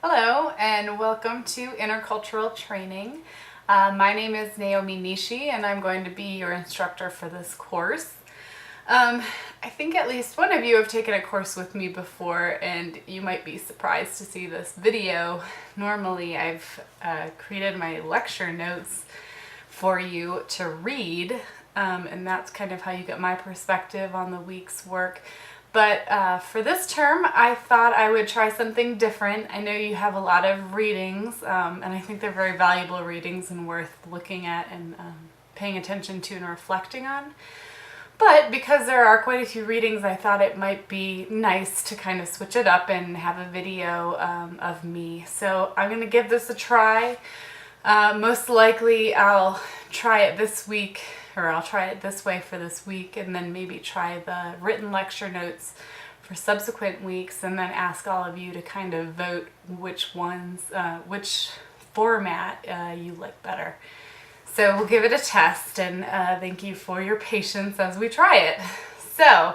Hello and welcome to Intercultural Training. My name is Naomi Nishi and I'm going to be your instructor for this course. I think at least one of you have taken a course with me before and you might be surprised to see this video. Normally I've created my lecture notes for you to read and that's kind of how you get my perspective on the week's work. But for this term, I thought I would try something different. I know you have a lot of readings, and I think they're very valuable readings and worth looking at and paying attention to and reflecting on. But because there are quite a few readings, I thought it might be nice to kind of switch it up and have a video of me. So I'm going to give this a try. Most likely I'll try it this week, or I'll try it this way for this week, and then maybe try the written lecture notes for subsequent weeks, and then ask all of you to kind of vote which format you like better. So we'll give it a test, and thank you for your patience as we try it. So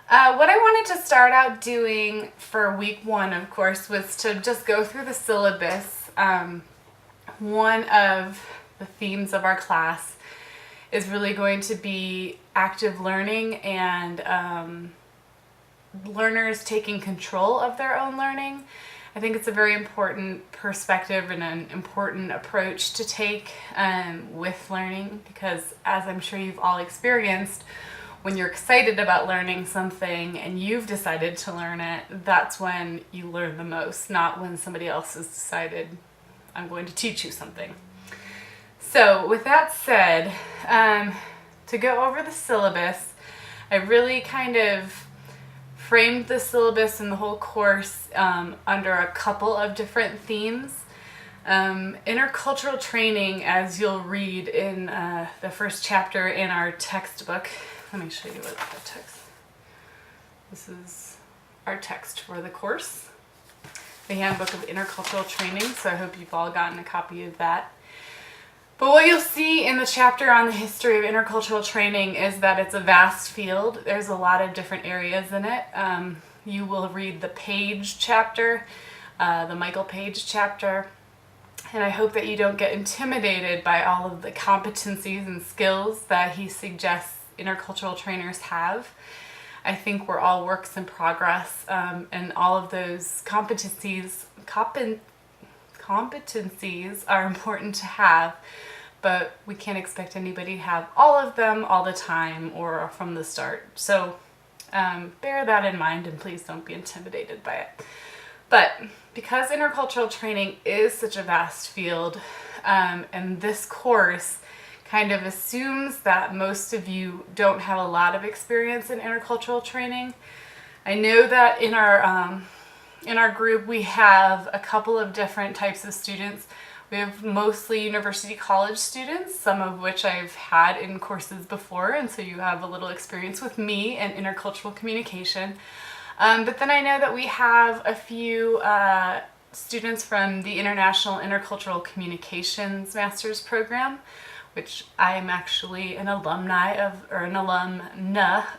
what I wanted to start out doing for week one, of course, was to just go through the syllabus. One of the themes of our class is really going to be active learning and learners taking control of their own learning. I think it's a very important perspective and an important approach to take with learning, because as I'm sure you've all experienced, when you're excited about learning something and you've decided to learn it, that's when you learn the most, not when somebody else has decided, I'm going to teach you something. So with that said, to go over the syllabus, I really kind of framed the syllabus and the whole course under a couple of different themes. Intercultural training, as you'll read in the first chapter in our textbook. Let me show you what the text. This is our text for the course, the Handbook of Intercultural Training, so I hope you've all gotten a copy of that. But what you'll see in the chapter on the history of intercultural training is that it's a vast field. There's a lot of different areas in it. You will read the Page chapter, the Michael Page chapter, and I hope that you don't get intimidated by all of the competencies and skills that he suggests intercultural trainers have. I think we're all works in progress, and all of those competencies are important to have, but we can't expect anybody to have all of them all the time or from the start. So bear that in mind and please don't be intimidated by it. But because intercultural training is such a vast field, and this course kind of assumes that most of you don't have a lot of experience in intercultural training, I know that in our group we have a couple of different types of students. We have mostly university college students, some of which I've had in courses before, and so you have a little experience with me and intercultural communication. But then I know that we have a few students from the International Intercultural Communications Master's Program, which I'm actually an alumna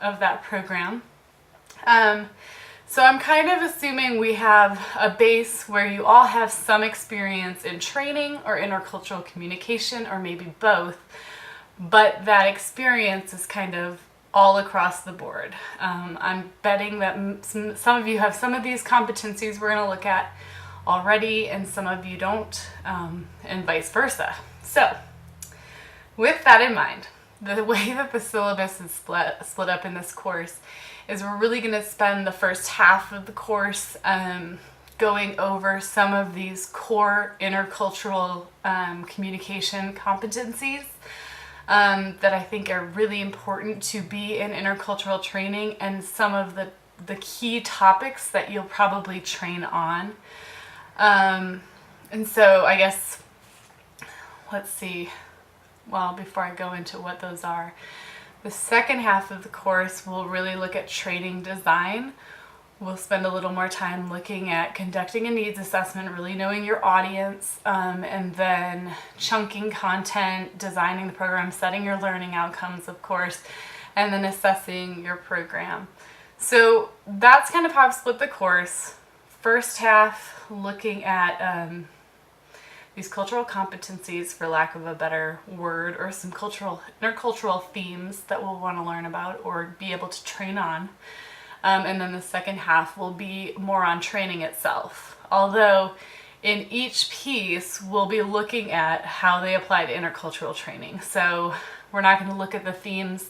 of that program. So I'm kind of assuming we have a base where you all have some experience in training or intercultural communication, or maybe both, but that experience is kind of all across the board. I'm betting that some of you have some of these competencies we're going to look at already, and some of you don't, and vice versa. So with that in mind, the way that the syllabus is split up in this course is we're really going to spend the first half of the course going over some of these core intercultural communication competencies that I think are really important to be in intercultural training, and some of the key topics that you'll probably train on. And so I guess, let's see, well, before I go into what those are, the second half of the course will really look at training design. We'll spend a little more time looking at conducting a needs assessment, really knowing your audience, and then chunking content, designing the program, setting your learning outcomes, of course, and then assessing your program. So that's kind of how I've split the course. first half looking at these cultural competencies, for lack of a better word, or some intercultural themes that we'll want to learn about or be able to train on. And then the second half will be more on training itself. Although in each piece, we'll be looking at how they apply to intercultural training. So we're not going to look at the themes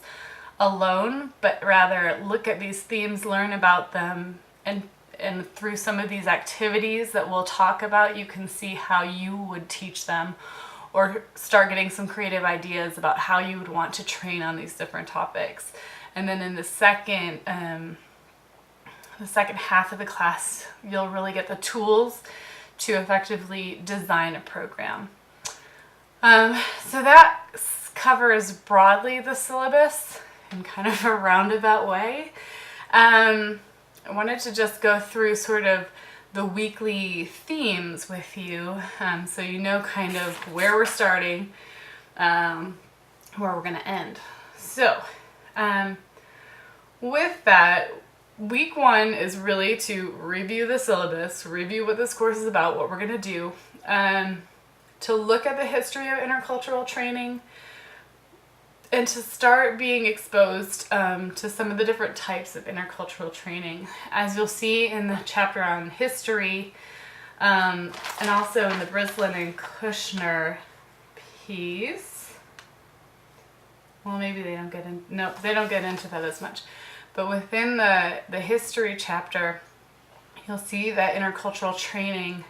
alone, but rather look at these themes, learn about them, and through some of these activities that we'll talk about, you can see how you would teach them or start getting some creative ideas about how you would want to train on these different topics. And then in the second half of the class, you'll really get the tools to effectively design a program. So that covers broadly the syllabus in kind of a roundabout way. I wanted to just go through sort of the weekly themes with you, so you know kind of where we're starting, where we're going to end. So with that, week 1 is really to review the syllabus, review what this course is about, what we're going to do, to look at the history of intercultural training, and to start being exposed to some of the different types of intercultural training. As you'll see in the chapter on history, and also in the Brislin and Kushner piece, well, maybe they don't get in, no, they don't get into that as much. But within the history chapter, you'll see that intercultural training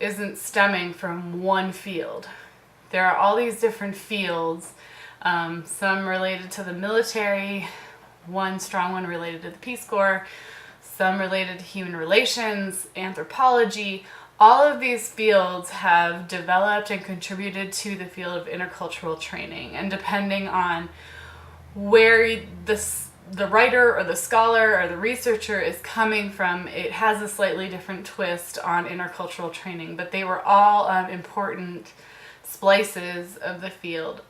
isn't stemming from one field. There are all these different fields, some related to the military, one strong one related to the Peace Corps, some related to human relations, anthropology. All of these fields have developed and contributed to the field of intercultural training. And depending on where the writer or the scholar or the researcher is coming from, it has a slightly different twist on intercultural training. But they were all important splices of the field.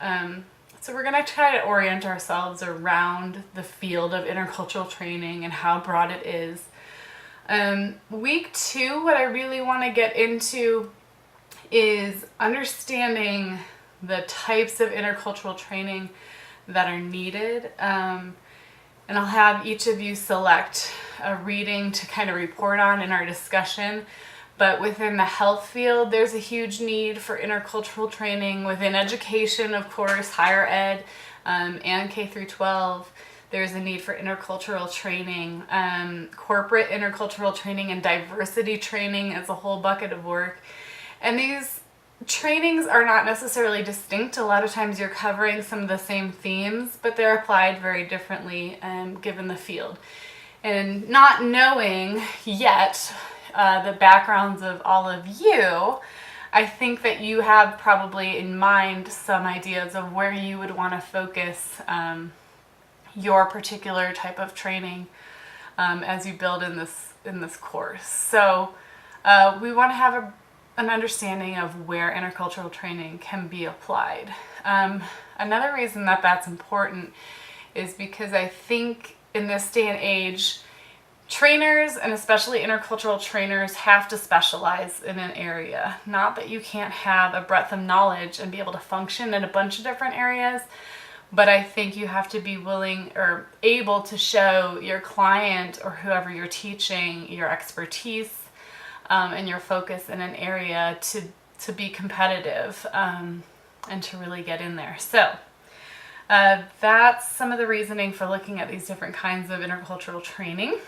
So we're going to try to orient ourselves around the field of intercultural training and how broad it is. Week 2, what I really want to get into is understanding the types of intercultural training that are needed. And I'll have each of you select a reading to kind of report on in our discussion. But within the health field, there's a huge need for intercultural training. Within education, of course, higher ed, and K through 12, there's a need for intercultural training. Corporate intercultural training and diversity training is a whole bucket of work. And these trainings are not necessarily distinct. A lot of times you're covering some of the same themes, but they're applied very differently given the field. And not knowing yet the backgrounds of all of you, I think that you have probably in mind some ideas of where you would want to focus your particular type of training as you build in this course. So we want to have an understanding of where intercultural training can be applied. Another reason that that's important is because I think in this day and age, trainers, and especially intercultural trainers, have to specialize in an area. Not that you can't have a breadth of knowledge and be able to function in a bunch of different areas, but I think you have to be willing or able to show your client or whoever you're teaching your expertise and your focus in an area to be competitive and to really get in there. So that's some of the reasoning for looking at these different kinds of intercultural training.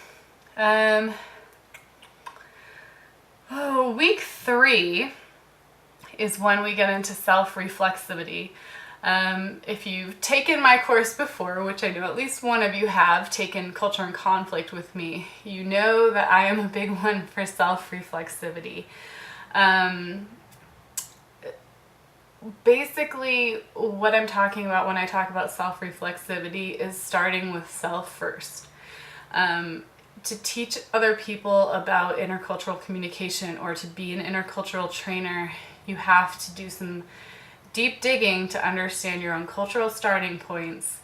Week 3 is when we get into self-reflexivity. If you've taken my course before, which I know at least one of you have taken Culture and Conflict with me, you know that I am a big one for self-reflexivity. Basically, what I'm talking about when I talk about self-reflexivity is starting with self first. To teach other people about intercultural communication or to be an intercultural trainer, you have to do some deep digging to understand your own cultural starting points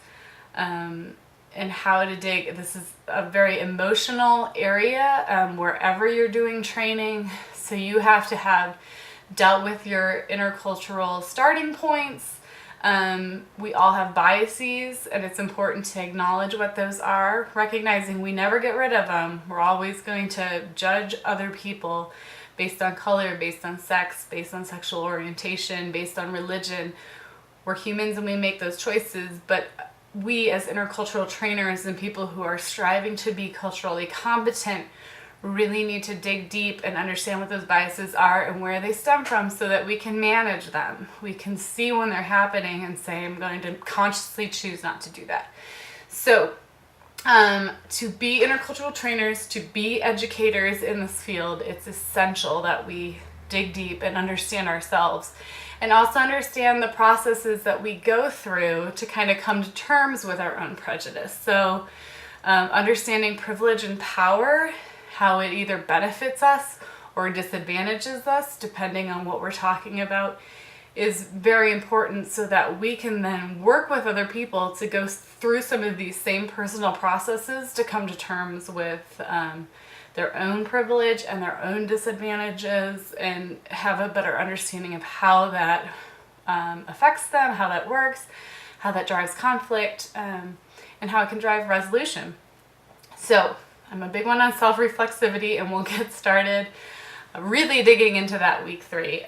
and how to dig. This is a very emotional area wherever you're doing training. So you have to have dealt with your intercultural starting points. We all have biases, and it's important to acknowledge what those are, recognizing we never get rid of them. We're always going to judge other people based on color, based on sex, based on sexual orientation, based on religion. We're humans and we make those choices, but we as intercultural trainers and people who are striving to be culturally competent really need to dig deep and understand what those biases are and where they stem from so that we can manage them. We can see when they're happening and say, I'm going to consciously choose not to do that. So to be intercultural trainers, to be educators in this field, it's essential that we dig deep and understand ourselves, and also understand the processes that we go through to kind of come to terms with our own prejudice. So understanding privilege and power, how it either benefits us or disadvantages us, depending on what we're talking about, is very important so that we can then work with other people to go through some of these same personal processes to come to terms with their own privilege and their own disadvantages, and have a better understanding of how that affects them, how that works, how that drives conflict, and how it can drive resolution. So I'm a big one on self-reflexivity, and we'll get started really digging into that week 3.